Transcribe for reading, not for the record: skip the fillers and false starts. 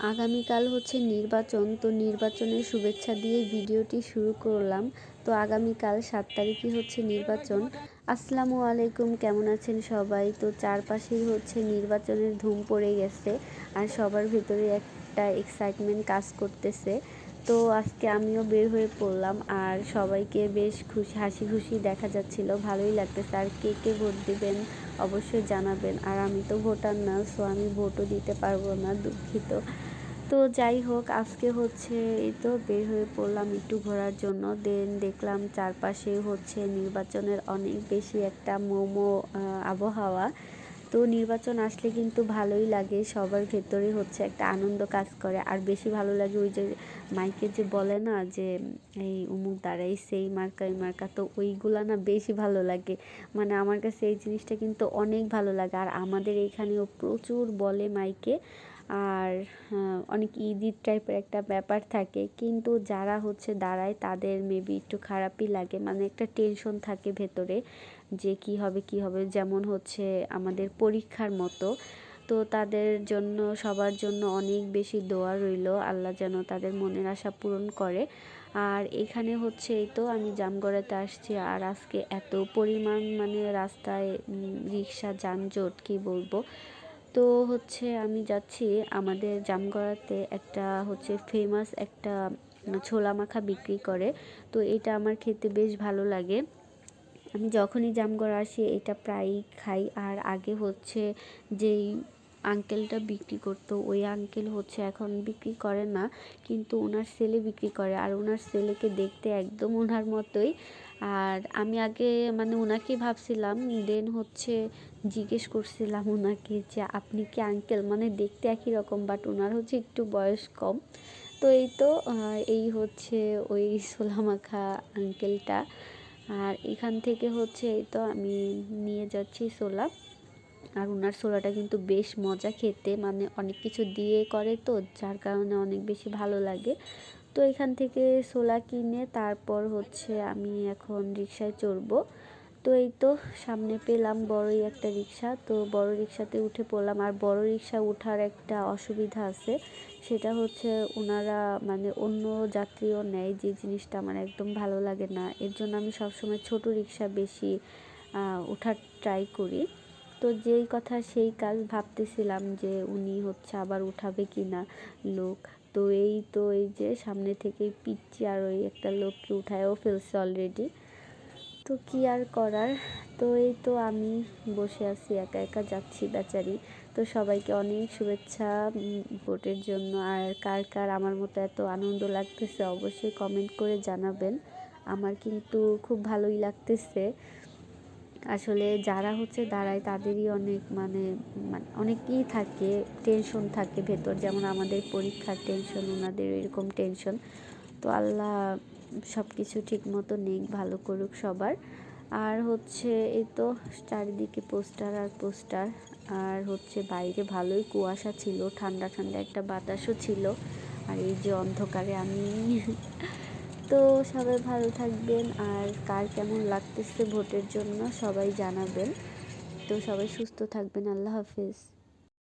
আগামীকাল হচ্ছে নির্বাচন, তো নির্বাচনের শুভেচ্ছা দিয়ে ভিডিওটি শুরু করলাম। তো আগামীকাল 7 তারিখই হচ্ছে নির্বাচন। আসসালামু আলাইকুম, কেমন আছেন সবাই? তো চারপাশেই হচ্ছে নির্বাচনের ধুম পড়ে গেছে আর সবার ভেতরে একটা এক্সাইটমেন্ট কাজ করতেছে। তো আজকে আমিও বের হয়ে পড়লাম আর সবাইকে বেশ খুশি হাসি খুশি দেখা যাচ্ছিল, ভালোই লাগতেছে। আর কে কে ভোট দিবেন অবশ্যই জানাবেন। আর আমি তো ভোটার না, সো আমি ভোটও দিতে পারবো না, দুঃখিত। তো যাই হোক, আজকে হচ্ছে এই তো বের হয়ে পড়লাম একটু ঘোরার জন্য। দেখলাম চারপাশে হচ্ছে নির্বাচনের অনেক বেশি একটা মোমো আবহাওয়া। তো নির্বাচন আসলে কিন্তু ভালোই লাগে, সবার ভেতরে হচ্ছে একটা আনন্দ কাজ করে। আর বেশি ভালো লাগে ওই যে মাইকে যে বলে না যে এই উমুক দাঁড়াই সেই মার্কা এই মার্কা, তো ওইগুলা না বেশি ভালো লাগে। মানে আমার কাছে এই জিনিসটা কিন্তু অনেক ভালো লাগে। আর আমাদের এখানেও প্রচুর বলে মাইকে। আর অনেক ঈদ ঈদ টাইপের একটা ব্যাপার থাকে, কিন্তু যারা হচ্ছে দাঁড়ায় তাদের মেবি একটু খারাপই লাগে, মানে একটা টেনশন থাকে ভেতরে যে কি হবে কি হবে, যেমন হচ্ছে আমাদের পরীক্ষার মতো। তো তাদের জন্য সবার জন্য অনেক বেশি দোয়া রইল, আল্লাহ যেন তাদের মনের আশা পূরণ করে। আর এখানে হচ্ছে এই তো আমি জামগড়াতে আসছি, আর আজকে এত পরিমাণ মানে রাস্তায় রিক্সা যানজট কি বলবো। তো হচ্ছে আমি যাচ্ছি আমাদের জামগড়াতে একটা হচ্ছে ফেমাস একটা ছোলা মাখা বিক্রি করে। তো এটা আমার খেতে বেশ ভালো লাগে। আমি যখনই জামগড়া আসি এটা প্রায়ই খাই। আর আগে হচ্ছে যেই আঙ্কেলটা বিক্রি করতো ওই আঙ্কেল হচ্ছে এখন বিক্রি করে না, কিন্তু ওনার ছেলে বিক্রি করে। আর ওনার ছেলেকে দেখতে একদম ওনার মতোই। আর আমি আগে মানে ওনাকে ভাবছিলাম, দেন হচ্ছে জিজ্ঞেস করছিলাম ওনাকে যে আপনি কি আঙ্কেল, মানে দেখতে একই রকম বাট ওনার হচ্ছে একটু বয়স কম। তো এই তো এই হচ্ছে ওই ছোলা মাখা আঙ্কেলটা। আর এখান থেকে হচ্ছে এই তো আমি নিয়ে যাচ্ছি ছোলা। আর ওনার ছোলাটা কিন্তু বেশ মজা খেতে, মানে অনেক কিছু দিয়ে করে তো যার কারণে অনেক বেশি ভালো লাগে। তো এখান থেকে ছোলা কিনে তারপর হচ্ছে আমি এখন রিক্সায় চড়বো। তো এই তো সামনে পেলাম বড়ই একটা রিক্সা, তো বড় রিক্সাতে উঠে পড়লাম। আর বড় রিক্সা ওঠার একটা অসুবিধা আছে, সেটা হচ্ছে ওনারা মানে অন্য যাত্রীও নেয়, যে জিনিসটা আমার একদম ভালো লাগে না। এর জন্য আমি সবসময় ছোট রিক্সা বেশি ওঠার ট্রাই করি। তো যেই কথা সেই কাজ, ভাবতেছিলাম যে উনি হচ্ছে আবার উঠাবে কি না লোক। তো এই যে সামনে থেকেই পিচ্ছি আর ওই একটা লোককে উঠায়ও ফেলছে অলরেডি। তো কি আর করার। তো এই তো আমি বসে আছি একা একা, যাচ্ছি বেচারি। তো সবাইকে অনেক শুভেচ্ছা ভোটের জন্য। আর কার কার আমার মতো এত আনন্দ লাগতেছে অবশ্যই কমেন্ট করে জানাবেন। আমার কিন্তু খুব ভালোই লাগতেছে। আসলে যারা হচ্ছে দাঁড়ায় তাদেরই অনেক মানে অনেকই থাকে, টেনশন থাকে ভেতর, যেমন আমাদের পরীক্ষার টেনশন ওনাদের এরকম টেনশন। তো আল্লাহ সব কিছু ঠিক মতো নেক, ভালো করুক সবার। আর হচ্ছে এই তো চারিদিকে পোস্টার আর পোস্টার। আর হচ্ছে বাইরে ভালোই কুয়াশা ছিল, ঠান্ডা ঠান্ডা একটা বাতাসও ছিল। আর এই যে অন্ধকারে আমি তো সবাই ভালো থাকবেন। আর কার কেমন লাগতেছে ভোটের জন্য সবাই জানাবেন। তো সবাই সুস্থ থাকবেন, আল্লাহ হাফেজ।